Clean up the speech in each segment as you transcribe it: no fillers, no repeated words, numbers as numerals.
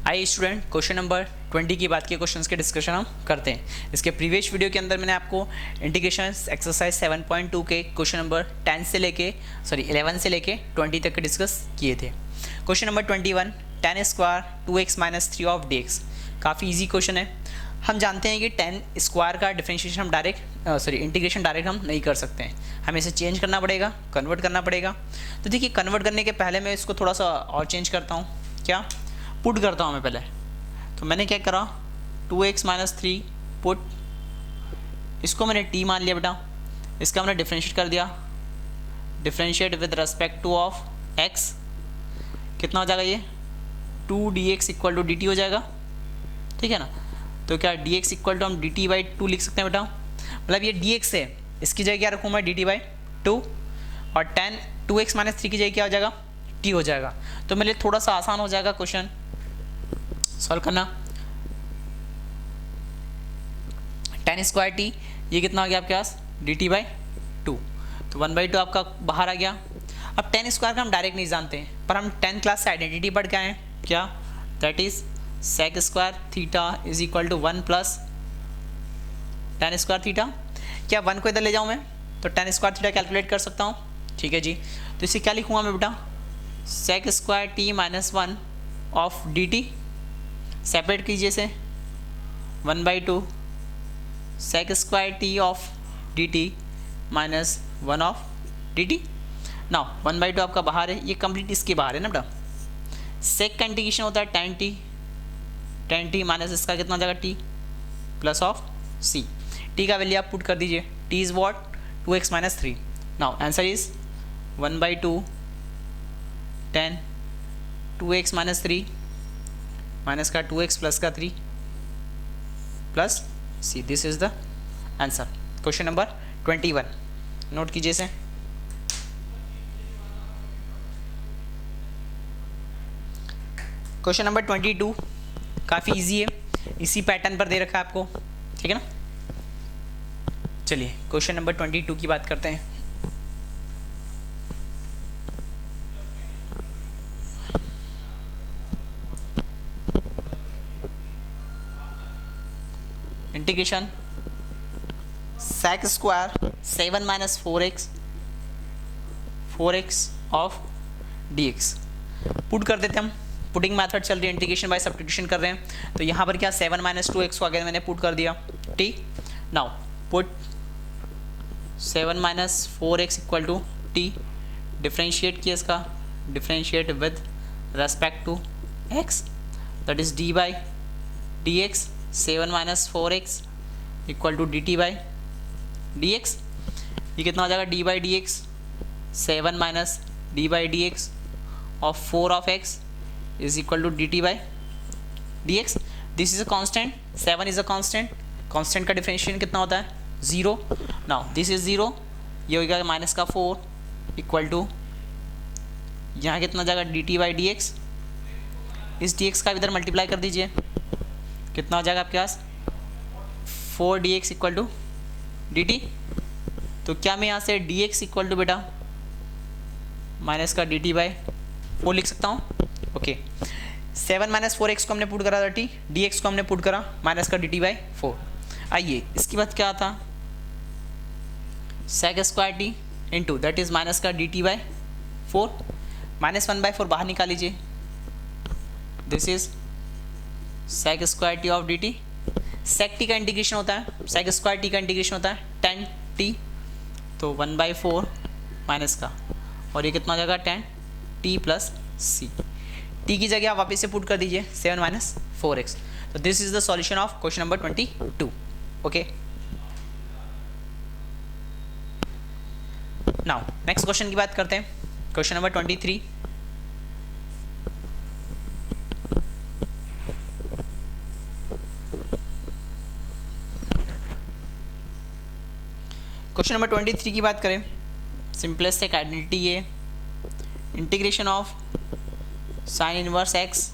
आइए student, question number 20 की बात की क्वेश्चंस के डिस्कशन हम करते हैं। इसके प्रीवियस वीडियो के अंदर मैंने आपको इंटीग्रेशन एक्सरसाइज 7.2 के क्वेश्चन नंबर 11 से लेके 20 तक के डिस्कस किए थे। Question number 21, tan square 2x minus 3 of dx। काफ़ी इजी क्वेश्चन है। हम जानते हैं कि tan स्क्वायर का डिफरेंशिएशन हम इंटीग्रेशन डायरेक्ट हम नहीं कर सकते हैं, हमें इसे चेंज करना पड़ेगा, कन्वर्ट करना पड़ेगा। तो देखिए, कन्वर्ट करने के पहले मैं इसको थोड़ा सा और चेंज करता हूँ। क्या पुट करता हूँ मैं पहले। तो मैंने क्या करा, 2x माइनस 3 पुट, इसको मैंने t मान लिया बेटा, इसका मैंने डिफरेंशिएट कर दिया, differentiate with respect two of x। कितना हो जाएगा ये 2dx इक्वल टू dt हो जाएगा, ठीक है ना। तो क्या dx इक्वल टू हम dt/2 लिख सकते हैं बेटा, मतलब ये dx है, इसकी जगह क्या रखूँ मैं dt/2, और tan 2x माइनस 3 की जगह क्या हो जाएगा t हो जाएगा। तो मेरे लिए थोड़ा सा आसान हो जाएगा क्वेश्चन सॉल्व करना। tan स्क्वायर t ये कितना हो गया आपके पास dt/2, तो 1/2 आपका बाहर आ गया। अब tan स्क्वायर का हम डायरेक्ट नहीं जानते हैं, पर हम 10th क्लास से आइडेंटिटी पढ़ के आए हैं, क्या, that is sec square theta is equal to 1 plus tan square theta. क्या 1 को इधर ले जाऊँ मैं तो tan स्क्वायर थीटा कैलकुलेट कर सकता हूँ, ठीक है जी। तो इसे क्या लिखूँगा मैं बेटा, sec square t minus 1 of dt, separate कीजिए इसे 1/2 sec square t of dt minus 1 of dt। Now 1/2 आपका बाहर है, ये कंप्लीट इसके बाहर है ना बेटा। sec का इंटीग्रेशन होता है tan t माइनस इसका कितना हो जाएगा t plus of c। t का वैल्यू आप पुट कर दीजिए, t is what 2x minus 3। Now answer is 1/2 tan 2x minus 3 minus का 2x प्लस का 3 plus c। This is the answer. Question number 21 note कीजिए इसे। क्वेश्चन नंबर 22 काफ़ी easy है, इसी पैटर्न पर दे रखा है आपको, ठीक है ना। चलिए क्वेश्चन नंबर 22 की बात करते हैं। Integration sec square 7 minus 4x of dx put कर देते हम। पुटिंग मेथड चल रही है, इंटीग्रेशन बाय सब्स्टिट्यूशन कर रहे हैं। तो यहाँ पर क्या 7 माइनस 2x को अगेन मैंने पुट कर दिया, ठीक। Now put 7 minus 4x equal to t, differentiate किया इसका, differentiate with respect to x, that is d/dx 7 minus 4x equal to dt/dx। ये कितना हो जाएगा d/dx 7 minus d/dx of 4 of x is equal to dt/dx। This is a constant, 7 is a constant, constant का differentiation कितना होता है 0। Now this is 0, ये हो गया माइनस का 4 इक्वल टू यहाँ कितना जाएगा dt/dx। इस dx का इधर मल्टीप्लाई कर दीजिए, कितना हो जाएगा आपके पास 4dx इक्वल टू dt। तो क्या मैं यहाँ से dx इक्वल टू बेटा माइनस का dt/4 लिख सकता हूँ, ओके। 7 माइनस 4x को हमने पुट करा 30, dx को हमने पुट करा माइनस का dt/4। आइए इसके बाद क्या आता, sec square t into that is minus का dt/4, माइनस 1/4 बाहर निकाल लीजिए, this is sec square t of dt। sec t का इंटीग्रेशन होता है, sec स्क्वायर t का इंटीग्रेशन होता है tan t, तो 1/4 माइनस का, और ये कितना हो जाएगा tan t plus c। t की जगह आप वापस से पुट कर दीजिए 7 माइनस 4x। तो this is the solution of question number 22, okay. Now next question की बात करते हैं, क्वेश्चन नंबर 23। क्वेश्चन नंबर 23 की बात करें, सिंपलेस्ट एक आइडेंटिटी ये, integration of sine inverse x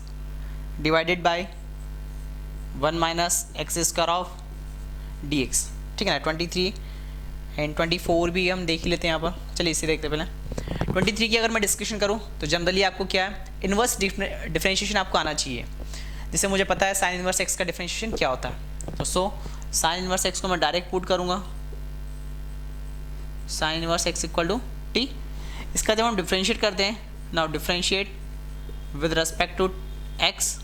divided by 1 minus X square of dx, ठीक है ना। 23 एंड 24 भी हम देख ही लेते हैं यहाँ पर। चलिए इसे देखते हैं पहले। 23 की अगर मैं डिस्कशन करूँ तो जनरली आपको क्या है, इन्वर्स डिफरेंशिएशन आपको आना चाहिए। जिससे मुझे पता है साइन इनवर्स एक्स का डिफरेंशिएशन क्या होता है। तो सो साइन इनवर्स एक्स को मैं डायरेक्ट पुट करूँगा, sine inverse X equal to T. इसका जब हम डिफरेंशिएट करते हैं, now differentiate with respect to X,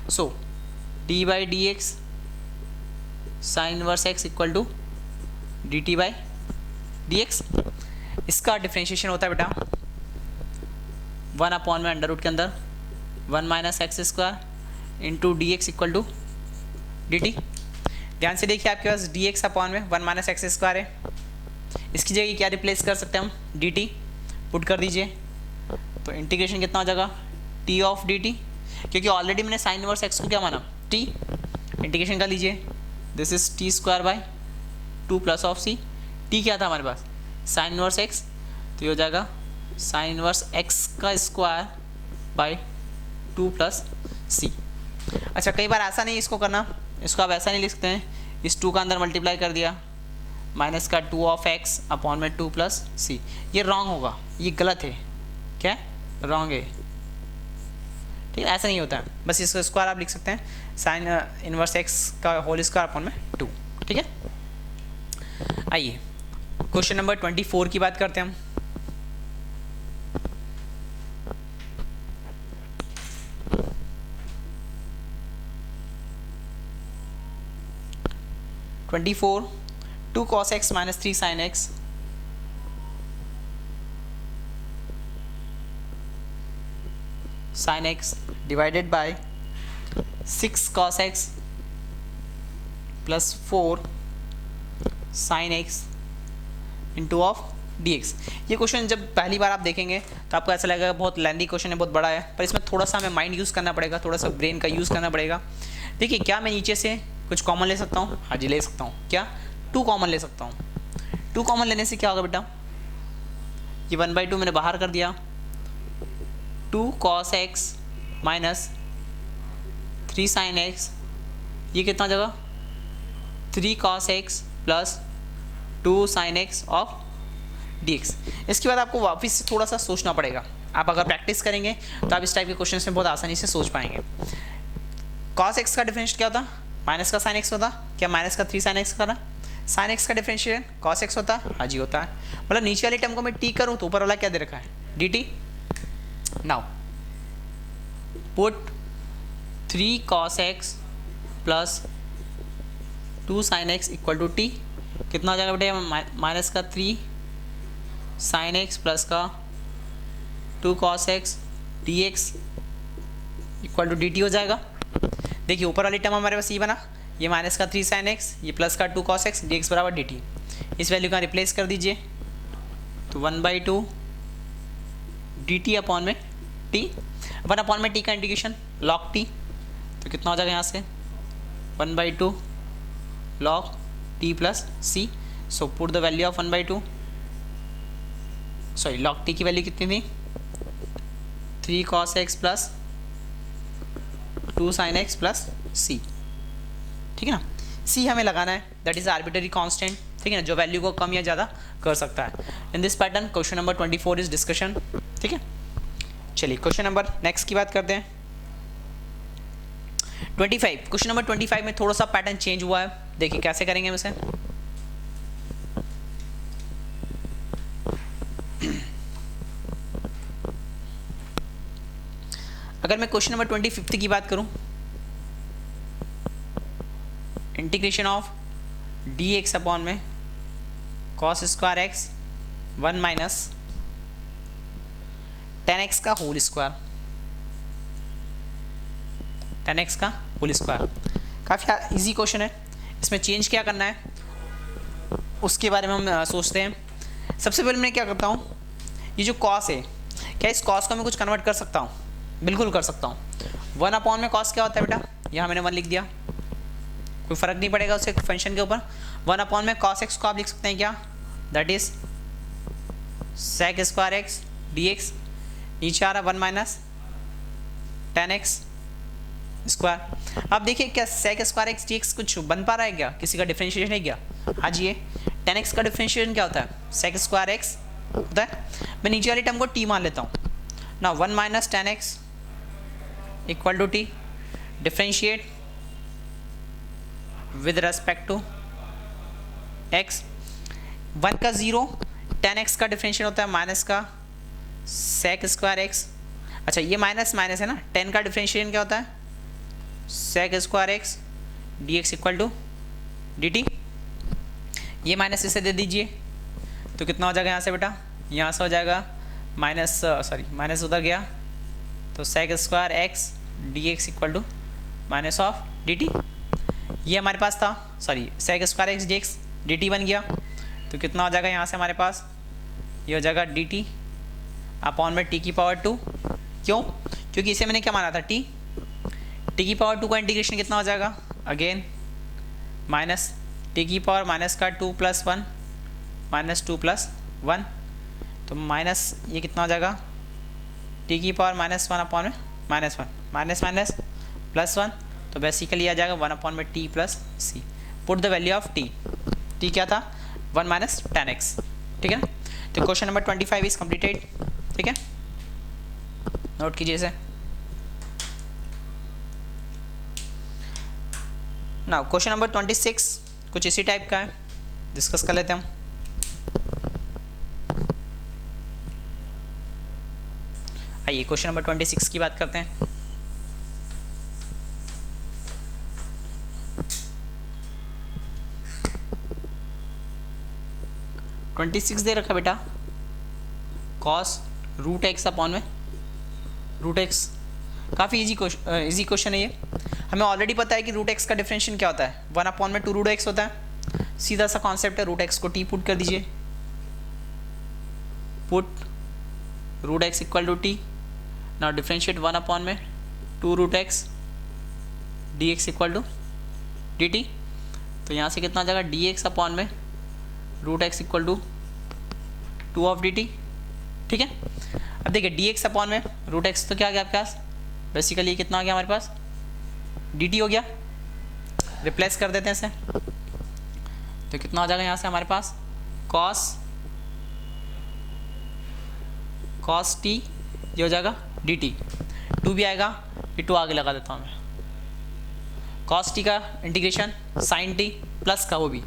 so D by D X sine inverse X equal to D T by D X. इसका differentiation होता है बेटा 1 अपॉन में अंडर रूट के अंदर 1 minus X square into D X equal to D T. ध्यान से देखिए आपके पास डी एक्स अपॉन में 1 माइनस एक्स स्क्वायर है, इसकी जगह क्या रिप्लेस कर सकते हैं हम, डी टी पुट कर दीजिए। तो इंटीग्रेशन कितना हो जाएगा, टी ऑफ डी टी, क्योंकि ऑलरेडी मैंने साइन इनवर्स एक्स को क्या माना, टी। इंटीग्रेशन कर लीजिए, this is T square by 2 plus of C. T क्या था हमारे पास, साइन इनवर्स एक्स, तो ये हो जाएगा साइन इनवर्स एक्स का स्क्वायर बाई 2 प्लस सी। अच्छा, कई बार ऐसा नहीं इसको करना, इसको आप ऐसा नहीं लिख सकते हैं, इस 2 का अंदर मल्टीप्लाई कर दिया, माइनस का 2 ऑफ एक्स अपॉन में 2 प्लस सी। ये रॉन्ग होगा, ये गलत है, क्या रॉन्ग है, ठीक है, ऐसा नहीं होता है। बस इसका स्क्वायर आप लिख सकते हैं, साइन इनवर्स एक्स का होल स्क्वायर अपॉन में 2, ठीक है। आइए क्वेश्चन नंबर 24 की बात करते हैं हम। Two cos X minus 3 sine X sine X divided by 6 cos X plus 4 sine X into of D X. ये क्वेश्चन जब पहली बार आप देखेंगे तो आपको ऐसा लगेगा बहुत लेंथी क्वेश्चन है, बहुत बड़ा है, पर इसमें थोड़ा सा हमें माइंड यूज़ करना पड़ेगा, थोड़ा सा ब्रेन का यूज़ करना पड़ेगा। देखिए, क्या मैं नीचे से कुछ कॉमन ले सकता हूँ, हाँ जी ले सकता हूँ, क्या 2 कॉमन ले सकता हूँ। 2 कॉमन लेने से क्या होगा बेटा, ये 1/2 मैंने बाहर कर दिया, 2 cos x minus 3 sin x, ये कितना जगह 3 cos x plus 2 sin x of dx। इसके बाद आपको वापस से थोड़ा सा सोचना पड़ेगा, आप अगर प्रैक्टिस करेंगे तो आप इस टाइप के क्वेश्चन में बहुत आसानी से सोच पाएंगे। cos x का डिफरेंशिएट क्या होता, माइनस का sin x होता, क्या माइनस का 3 sin x का था, sin x का डिफरेंशिएट cos x होता, हाँ जी होता है। मतलब नीचे वाले टर्म को मैं t करूँ तो ऊपर वाला क्या दे रखा है, dt। Now put 3 cos x plus 2 sin x equal to T, कितना हो जाएगा बेटे, माइनस का 3 sin x प्लस का 2 cos x dx equal to dt हो जाएगा। देखिए ऊपर वाली टर्म हमारे पास ये बना, ये माइनस का 3 sin x, ये प्लस का 2 cos x dx बराबर dt। इस वैल्यू का रिप्लेस कर दीजिए, तो 1/2 dt अपॉन में t, 1 अपॉन में t का इंटीग्रेशन log t, तो कितना हो जाएगा यहाँ से 1/2 log t plus c। So put the value of 1/2, sorry log t की वैल्यू कितनी थी, 3 cos x plus 2 sin x plus c, ठीक है ना। c हमें लगाना है, दैट इज आर्बिट्ररी कांस्टेंट, ठीक है ना, जो वैल्यू को कम या ज़्यादा कर सकता है। In this pattern question number 24 is discussion, ठीक है। चलिए क्वेश्चन नंबर नेक्स्ट की बात करते हैं, 25। क्वेश्चन नंबर 25 में थोड़ा सा पैटर्न चेंज हुआ है, देखिए कैसे करेंगे हम इसे। अगर मैं क्वेश्चन नंबर 25 की बात करूं, इंटीग्रेशन ऑफ dx अपॉन में cos स्क्वायर एक्स 1 माइनस 10x का होल स्क्वायर, 10x का होल स्क्वायर, काफ़ी इजी क्वेश्चन है। इसमें चेंज क्या करना है उसके बारे में हम सोचते हैं। सबसे पहले मैं क्या करता हूँ, ये जो cos है, क्या इस cos को मैं कुछ कन्वर्ट कर सकता हूँ, बिल्कुल कर सकता हूँ। 1 अपॉन में cos क्या होता है बेटा, यहाँ मैंने 1 लिख दिया, कोई फ़र्क नहीं पड़ेगा उससे फंक्शन के ऊपर। 1 अपॉन में cos x को आप लिख सकते हैं क्या, that is sec square x dx, नीचे आ रहा 1 माइनस 10x स्क्वायर। अब देखिए क्या sec स्क्वायर एक्स dx कुछ बन पा रहा है क्या, किसी का डिफरेंशिएशन है क्या, हाँ जी। ये 10x का डिफरेंशिएशन क्या होता है, sec स्क्वायर एक्स होता है। मैं नीचे वाली टर्म को t मान लेता हूँ ना, 1 माइनस 10x equal to T, differentiate with respect to x, 1 का 0, 10x का डिफरेंशिएट होता है माइनस का sec स्क्वायर x। अच्छा ये माइनस माइनस है ना, 10 का डिफरेंशिएशन क्या होता है sec square x dx equal to dt। ये माइनस इसे दे दीजिए तो कितना हो जाएगा यहाँ से बेटा, यहाँ से हो जाएगा माइनस उधर गया तो sec square x dx equal to minus of dt। ये हमारे पास था sec square x dx dt बन गया तो कितना हो जाएगा यहाँ से हमारे पास, ये हो जाएगा dt अपॉन में t की पावर 2। क्यों? क्योंकि इसे मैंने क्या माना था t की पावर 2 का इंटीग्रेशन कितना हो जाएगा, अगेन माइनस t की पावर माइनस का 2 प्लस 1 माइनस 2 प्लस 1 तो माइनस ये कितना हो जाएगा t की पावर माइनस 1 अपॉन में माइनस 1 माइनस माइनस प्लस 1 तो बेसिकली आ जाएगा 1 अपॉन में t plus c। Put the value of t क्या था 1 माइनस 10x। ठीक है ना, तो क्वेश्चन नंबर 25 इज कंप्लीटेड। ठीक है, नोट कीजिए इसे। नाउ क्वेश्चन नंबर 26 कुछ इसी टाइप का है, डिस्कस कर लेते हैं हम। आइए क्वेश्चन नंबर 26 की बात करते हैं। $26 दे रखा बेटा, कॉस रूट एक्स अपॉन में रूट एक्स। काफ़ी इजी क्वेश्चन है ये। हमें ऑलरेडी पता है कि रूट एक्स का डिफरेंशिएशन क्या होता है, 1 अपॉन में 2 रूट एक्स होता है। सीधा सा कॉन्सेप्ट है, रूट एक्स को टी पुट कर दीजिए, put root X equal to T. Now differentiate 1 upon में 2 root X D X equal to D T. तो यहाँ से कितना आ जाएगा डी एक्स अपॉन में root X equal to 2 of D T. ठीक है, अब देखिए डी एक्स अपॉन में रूट एक्स तो क्या आ गया आपके पास, बेसिकली कितना आ गया हमारे पास डी टी हो गया। रिप्लेस कर देते हैं इसे तो कितना हो जाएगा यहाँ से हमारे पास कॉस टी, ये हो जाएगा डी टी। 2 भी आएगा, ये 2 आगे लगा देता हूँ मैं। कॉस टी का इंटीग्रेशन साइन टी प्लस का वो भी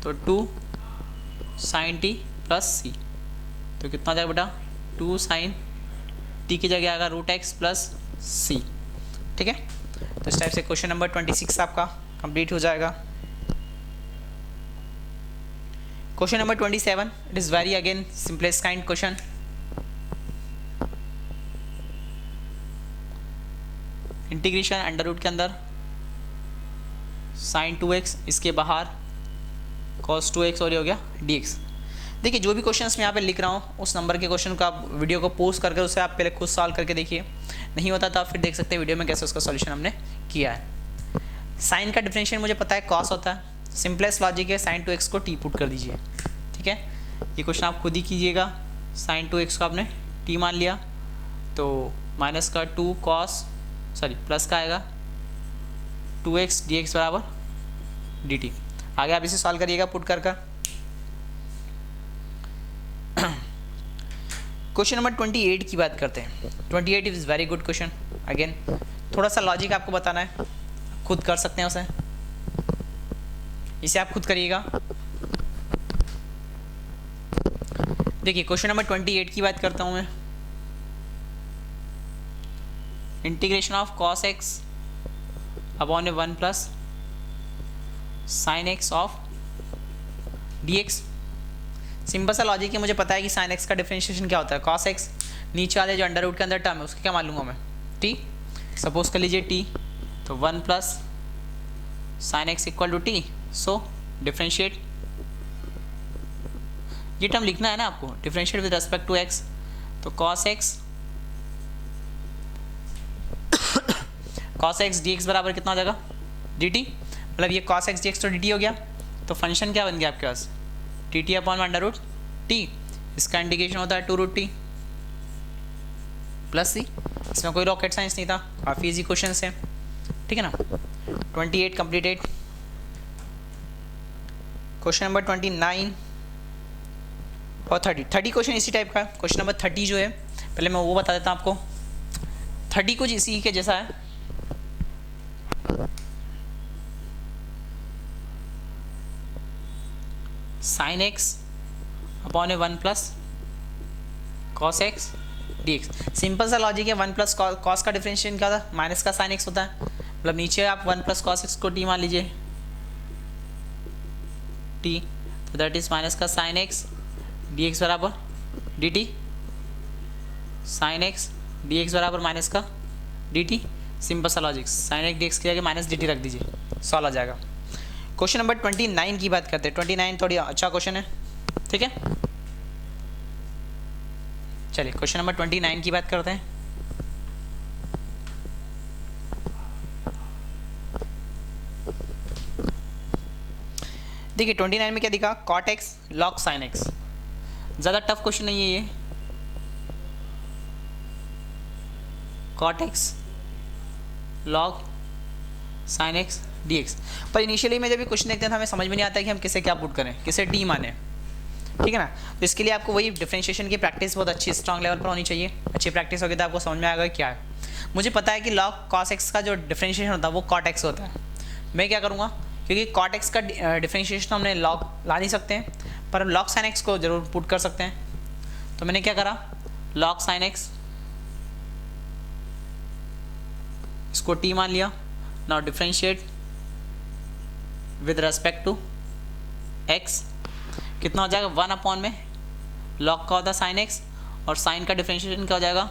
तो 2 साइन टी प्लस सी तो कितना हो जाएगा बेटा 2 साइन टी की जगह आएगा रूट एक्स प्लस सी। ठीक है, तो इस टाइप से क्वेश्चन नंबर 26 आपका कंप्लीट हो जाएगा। Question number 27 it is very again simplest kind question. Integration under root के अंदर साइन 2x, इसके बाहर cos 2x और ये हो गया dx। देखिए जो भी क्वेश्चंस मैं यहाँ पे लिख रहा हूँ उस नंबर के क्वेश्चन को आप वीडियो को पोस्ट करके उसे आप पहले खुद सॉल्व करके देखिए, नहीं होता तो आप फिर देख सकते हैं वीडियो में कैसे उसका सॉल्यूशन हमने किया है। साइन का डिफरेंशिएशन मुझे पता है cos होता है, सिंपलेस्ट लॉजिक है साइन 2x को t पुट कर दीजिए। ठीक है, ये क्वेश्चन आप खुद ही कीजिएगा। साइन 2x को आपने t मान लिया तो माइनस का 2 cos प्लस का आएगा 2x dx बराबर dt। आगे आप इसे सॉल्व करिएगा पुट कर। क्वेश्चन नंबर 28 की बात करते हैं। 28 is very good question. Again थोड़ा सा लॉजिक आपको बताना है, खुद कर सकते हैं उसे, इसे आप खुद करिएगा। देखिए क्वेश्चन नंबर 28 की बात करता हूं मैं। Integration of cos x upon 1 plus sine x of dx। Simple सा लॉजिक है, मुझे पता है कि साइन x का डिफरेंशिएशन क्या होता है cos x, नीचे वाले जो अंडर रूट के अंदर टर्म है उसके क्या मान लूँगा मैं t। सपोज कर लीजिए t तो 1 plus sine x equal to T. So differentiate, ये टर्म लिखना है ना आपको, differentiate with respect to x तो cos x dx बराबर कितना हो जाएगा dt। मतलब ये cos x dx तो dt हो गया, तो फंक्शन क्या बन गया आपके पास dt upon under root T. इसका इंटीग्रेशन होता है 2 रूट टी प्लस सी। इसमें कोई रॉकेट साइंस नहीं था, काफ़ी इजी क्वेश्चन है। ठीक है ना, 28 कंप्लीटेड। क्वेश्चन नंबर 29 और 30 क्वेश्चन इसी टाइप का है। क्वेश्चन नंबर 30 जो है पहले मैं वो बता देता हूँ आपको। 30 कुछ इसी के जैसा है। साइन एक्स अपॉन में 1 plus cos x dx। Simple सा लॉजिक है, 1 प्लस कॉस का डिफरेंशिएशन क्या था, माइनस का साइन एक्स होता है, मतलब नीचे आप 1 प्लस कॉस एक्स को t मान लीजिए t, तो दैट इज माइनस का साइन एक्स dx बराबर dt, साइन एक्स dx बराबर माइनस का dt। सिंपल सा लॉजिक, साइन एक्स dx की जगह माइनस dt रख दीजिए, सॉल्व आ जाएगा। क्वेश्चन नंबर 29 की बात करते हैं। 29 थोड़ी अच्छा क्वेश्चन है, ठीक है। चलिए क्वेश्चन नंबर 29 की बात करते हैं। देखिए 29 में क्या दिखा, cot X log sine X. ज़्यादा टफ क्वेश्चन नहीं है ये, cot X log sine X dx। पर इनिशियली में जब भी क्वेश्चन देखते हैं तो हमें समझ में नहीं आता है कि हम किसे क्या पुट करें, किसे t माने, ठीक है ना। तो इसके लिए आपको वही डिफरेंशिएशन की प्रैक्टिस बहुत अच्छी स्ट्रॉन्ग लेवल पर होनी चाहिए। अच्छी प्रैक्टिस होगी तो आपको समझ में आएगा क्या है। मुझे पता है कि लॉग कॉस एक्स का जो डिफरेंशिएशन होता है वो कॉट एक्स होता है। मैं क्या करूँगा, क्योंकि कॉट एक्स का डिफरेंशिएशन हमने लॉग ला नहीं सकते हैं, पर हम लॉग साइन एक्स को जरूर पुट कर सकते हैं। तो मैंने क्या करा, लॉग साइन एक्स इसको t मान लिया। Now differentiate with respect to x, कितना हो जाएगा 1 अपॉन में लॉग का होता है साइन एक्स, और साइन का डिफरेंशिएशन क्या हो जाएगा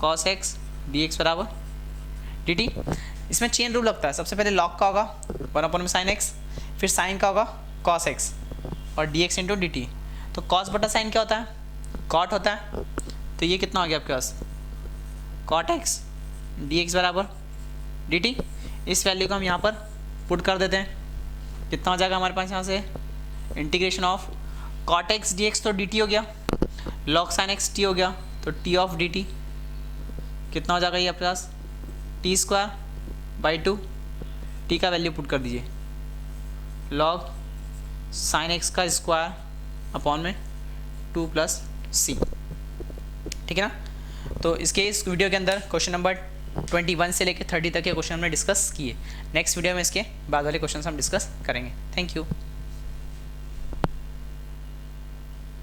कॉस एक्स dx बराबर dt। इसमें चेन रूल लगता है, सबसे पहले लॉग का होगा 1 अपॉन में साइन एक्स, फिर साइन का होगा कॉस एक्स और dx इंटू dt। तो कॉस बटा साइन क्या होता है, कॉट होता है। तो ये कितना हो गया आपके पास, कॉट एक्स dx बराबर dt। इस वैल्यू को हम यहाँ पर पुट कर देते हैं, कितना हो जाएगा हमारे पास यहाँ से, integration of cot X dx तो dt हो गया, लॉग साइन एक्स t हो गया, तो t ऑफ dt कितना हो जाएगा ये आपके पास, t स्क्वायर बाई 2, t का वैल्यू पुट कर दीजिए, लॉग साइन एक्स का स्क्वायर अपॉन में 2 प्लस c, ठीक है ना। तो इसके इस वीडियो के अंदर क्वेश्चन नंबर 21 से लेकर 30 तक के क्वेश्चन हमने डिस्कस किए। नेक्स्ट वीडियो में इसके बाद वाले क्वेश्चन हम डिस्कस करेंगे। Thank you.